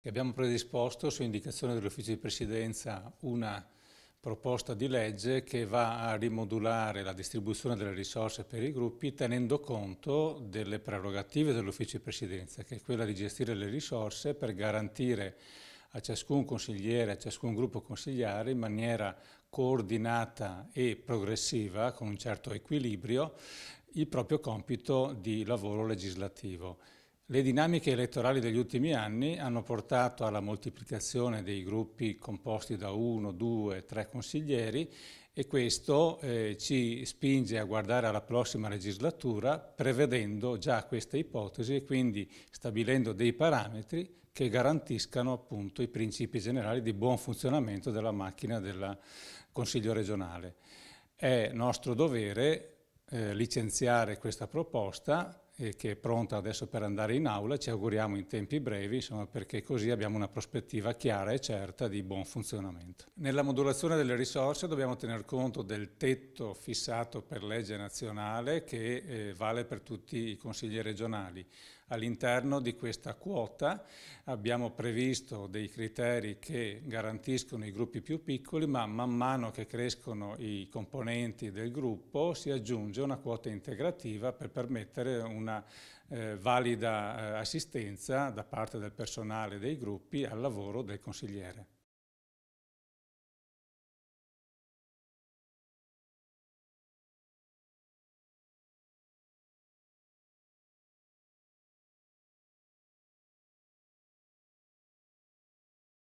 Abbiamo predisposto su indicazione dell'Ufficio di Presidenza una proposta di legge che va a rimodulare la distribuzione delle risorse per i gruppi tenendo conto delle prerogative dell'Ufficio di Presidenza, che è quella di gestire le risorse per garantire a ciascun consigliere, a ciascun gruppo consigliare in maniera coordinata e progressiva, con un certo equilibrio, il proprio compito di lavoro legislativo. Le dinamiche elettorali degli ultimi anni hanno portato alla moltiplicazione dei gruppi composti da 1, 2, 3 consiglieri e questo ci spinge a guardare alla prossima legislatura prevedendo già queste ipotesi e quindi stabilendo dei parametri che garantiscano appunto i principi generali di buon funzionamento della macchina del Consiglio regionale. È nostro dovere licenziare questa proposta che è pronta adesso per andare in aula, ci auguriamo in tempi brevi, insomma, perché così abbiamo una prospettiva chiara e certa di buon funzionamento. Nella modulazione delle risorse dobbiamo tener conto del tetto fissato per legge nazionale che vale per tutti i consigli regionali. All'interno di questa quota abbiamo previsto dei criteri che garantiscono i gruppi più piccoli, ma man mano che crescono i componenti del gruppo si aggiunge una quota integrativa per permettere una valida assistenza da parte del personale dei gruppi al lavoro del consigliere.